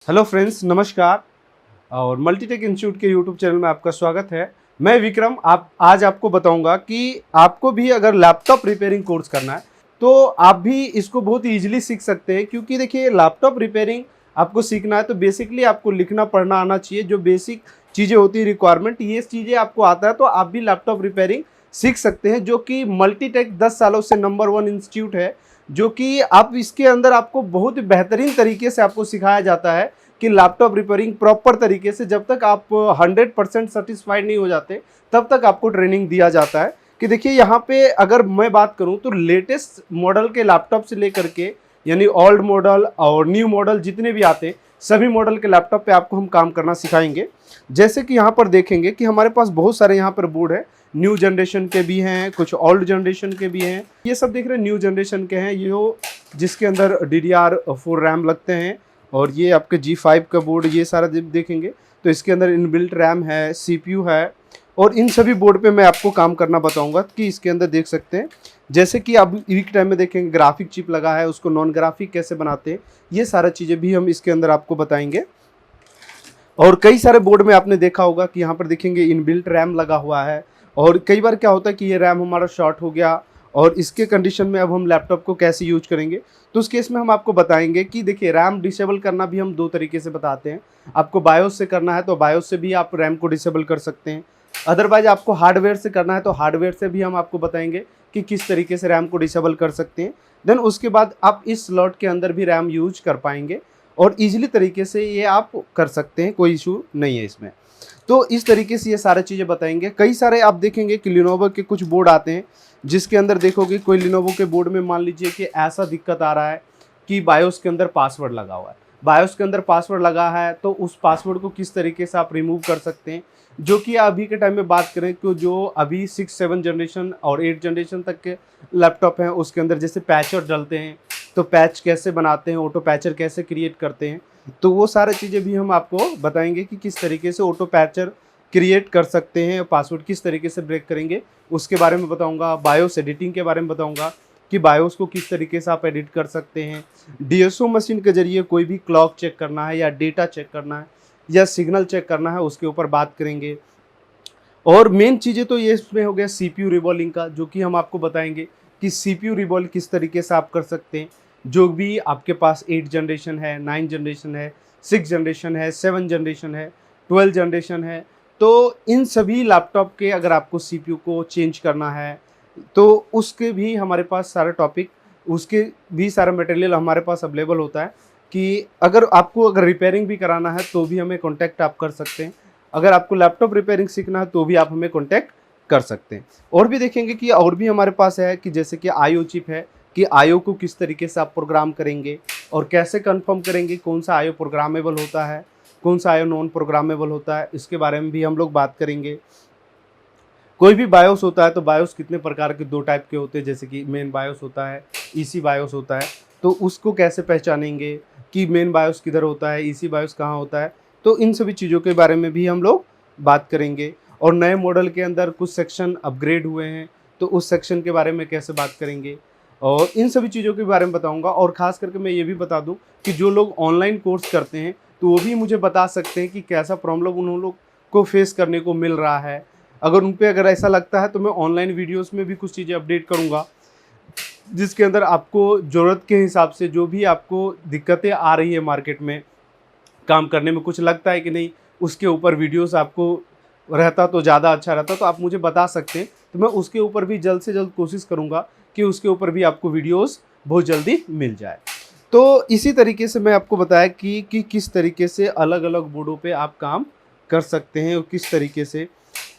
Hello friends, नमस्कार। और Multitech institute के यूट्यूब चैनल में आपका स्वागत है। मैं विक्रम आज आपको बताऊंगा कि आपको भी अगर लैपटॉप रिपेयरिंग कोर्स करना है तो आप भी इसको बहुत ईजिली सीख सकते हैं। क्योंकि देखिए, लैपटॉप रिपेयरिंग आपको सीखना है तो बेसिकली आपको लिखना पढ़ना आना चाहिए। जो बेसिक चीज़ें होती है, रिक्वायरमेंट, ये चीज़ें आपको आता है तो आप भी लैपटॉप रिपेयरिंग सीख सकते हैं। जो कि मल्टीटेक 10 सालों से नंबर 1 इंस्टीट्यूट है, जो कि आप इसके अंदर आपको बहुत बेहतरीन तरीके से आपको सिखाया जाता है कि लैपटॉप रिपेयरिंग प्रॉपर तरीके से। जब तक आप 100% सेटिस्फाइड नहीं हो जाते तब तक आपको ट्रेनिंग दिया जाता है। कि देखिए, यहाँ पे अगर मैं बात करूँ तो लेटेस्ट मॉडल के लैपटॉप से लेकर के यानी ओल्ड मॉडल और न्यू मॉडल जितने भी आते हैं, सभी मॉडल के लैपटॉप पे आपको हम काम करना सिखाएंगे। जैसे कि यहाँ पर देखेंगे कि हमारे पास बहुत सारे यहाँ पर बोर्ड है। न्यू जनरेशन के भी हैं, कुछ ओल्ड जनरेशन के भी हैं। ये सब देख रहे हैं न्यू जनरेशन के हैं, ये हो जिसके अंदर DDR4 रैम लगते हैं। और ये आपके G5 का बोर्ड, ये सारा देखेंगे तो इसके अंदर इनबिल्ट रैम है, CPU है। और इन सभी बोर्ड पे मैं आपको काम करना बताऊंगा कि इसके अंदर देख सकते हैं। जैसे कि अब वीक टाइम में देखेंगे ग्राफिक चिप लगा है, उसको नॉन ग्राफिक कैसे बनाते हैं, ये सारा चीज़ें भी हम इसके अंदर आपको बताएंगे। और कई सारे बोर्ड में आपने देखा होगा कि यहाँ पर देखेंगे इनबिल्ट रैम लगा हुआ है। और कई बार क्या होता है कि ये रैम हमारा शॉर्ट हो गया और इसके कंडीशन में अब हम लैपटॉप को कैसे यूज करेंगे, तो उस केस में हम आपको बताएंगे कि देखिए, रैम डिसेबल करना भी हम दो तरीके से बताते हैं। आपको बायोस से करना है तो बायोस से भी आप रैम को डिसेबल कर सकते हैं। अदरवाइज आपको हार्डवेयर से करना है तो हार्डवेयर से भी हम आपको बताएंगे कि किस तरीके से रैम को डिसेबल कर सकते हैं। देन उसके बाद आप इस स्लॉट के अंदर भी रैम यूज कर पाएंगे और ईजिली तरीके से ये आप कर सकते हैं, कोई इशू नहीं है इसमें। तो इस तरीके से ये सारी चीज़ें बताएंगे। कई सारे आप देखेंगे कि लिनोवो के कुछ बोर्ड आते हैं जिसके अंदर देखोगे कोई लिनोवो के बोर्ड में मान लीजिए कि ऐसा दिक्कत आ रहा है कि बायोस के अंदर पासवर्ड लगा हुआ है। बायोस के अंदर पासवर्ड लगा है तो उस पासवर्ड को किस तरीके से आप रिमूव कर सकते हैं। जो कि अभी के टाइम में बात करें तो जो अभी 6-7 जनरेशन और 8 जनरेशन तक के लैपटॉप हैं उसके अंदर जैसे पैचर डलते हैं तो पैच कैसे बनाते हैं, ऑटो पैचर कैसे क्रिएट करते हैं, तो वो सारी चीज़ें भी हम आपको बताएंगे कि किस तरीके से ऑटो पैचर क्रिएट कर सकते हैं, पासवर्ड किस तरीके से ब्रेक करेंगे उसके बारे में बताऊंगा। बायोस एडिटिंग के बारे में बताऊंगा कि बायोस को किस तरीके से आप एडिट कर सकते हैं। DSO मशीन के जरिए कोई भी क्लॉक चेक करना है या डेटा चेक करना है या सिग्नल चेक करना है, उसके ऊपर बात करेंगे। और मेन चीज़ें तो ये इसमें हो गया CPU रिवॉल्विंग का, जो कि हम आपको बताएंगे कि CPU रिवॉल्व किस तरीके से आप कर सकते हैं। जो भी आपके पास 8 जनरेशन है, 9 जनरेशन है, 6 जनरेशन है, 7 जनरेशन है, 12 जनरेशन है, तो इन सभी लैपटॉप के अगर आपको CPU को चेंज करना है तो उसके भी हमारे पास सारे टॉपिक, उसके भी सारा मटेरियल हमारे पास अवेलेबल होता है। कि अगर रिपेयरिंग भी कराना है तो भी हमें कॉन्टैक्ट आप कर सकते हैं। अगर आपको लैपटॉप रिपेयरिंग सीखना है तो भी आप हमें कॉन्टैक्ट कर सकते हैं। और भी देखेंगे कि और भी हमारे पास है कि जैसे कि IO चिप है कि IO को किस तरीके से आप प्रोग्राम करेंगे और कैसे कंफर्म करेंगे कौन सा IO प्रोग्रामेबल होता है, कौन सा IO नॉन प्रोग्रामेबल होता है, इसके बारे में भी हम लोग बात करेंगे। कोई भी बायोस होता है तो बायोस कितने प्रकार के, 2 टाइप के होते हैं। जैसे कि मेन बायोस होता है, EC बायोस होता है, तो उसको कैसे पहचानेंगे कि मेन बायोस किधर होता है, EC बायोस कहाँ होता है, तो इन सभी चीज़ों के बारे में भी हम लोग बात करेंगे। और नए मॉडल के अंदर कुछ सेक्शन अपग्रेड हुए हैं तो उस सेक्शन के बारे में कैसे बात करेंगे, और इन सभी चीज़ों के बारे में बताऊंगा। और ख़ास करके मैं ये भी बता दूं कि जो लोग ऑनलाइन कोर्स करते हैं तो वो भी मुझे बता सकते हैं कि कैसा प्रॉब्लम उन लोग को फेस करने को मिल रहा है। अगर ऐसा लगता है तो मैं ऑनलाइन वीडियोस में भी कुछ चीज़ें अपडेट करूँगा जिसके अंदर आपको ज़रूरत के हिसाब से जो भी आपको दिक्कतें आ रही है मार्केट में काम करने में, कुछ लगता है कि नहीं, उसके ऊपर वीडियोस आपको रहता तो ज़्यादा अच्छा रहता, तो आप मुझे बता सकते हैं। तो मैं उसके ऊपर भी जल्द से जल्द कोशिश करूँगा कि उसके ऊपर भी आपको वीडियोस बहुत जल्दी मिल जाए। तो इसी तरीके से मैं आपको बताया कि किस तरीके से अलग अलग बोर्डों पे आप काम कर सकते हैं और किस तरीके से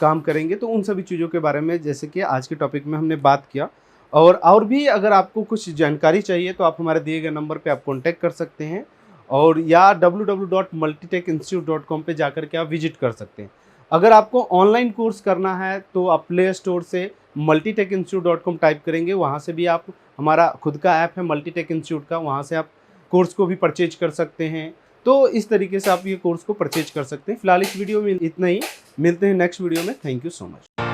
काम करेंगे, तो उन सभी चीज़ों के बारे में जैसे कि आज के टॉपिक में हमने बात किया। और भी अगर आपको कुछ जानकारी चाहिए तो आप हमारे दिए गए नंबर पे आप कॉन्टैक्ट कर सकते हैं, और या www.multitecinstitute.com पे जाकर के आप विजिट कर सकते हैं। अगर आपको ऑनलाइन कोर्स करना है तो आप प्ले स्टोर से multitecinstitute.com टाइप करेंगे, वहाँ से भी आप, हमारा खुद का ऐप है मल्टीटेक इंस्टीट्यूट का, वहाँ से आप कोर्स को भी परचेज कर सकते हैं। तो इस तरीके से आप ये कोर्स को परचेज कर सकते हैं। फिलहाल इस वीडियो में इतना ही, मिलते हैं नेक्स्ट वीडियो में। Thank you so much.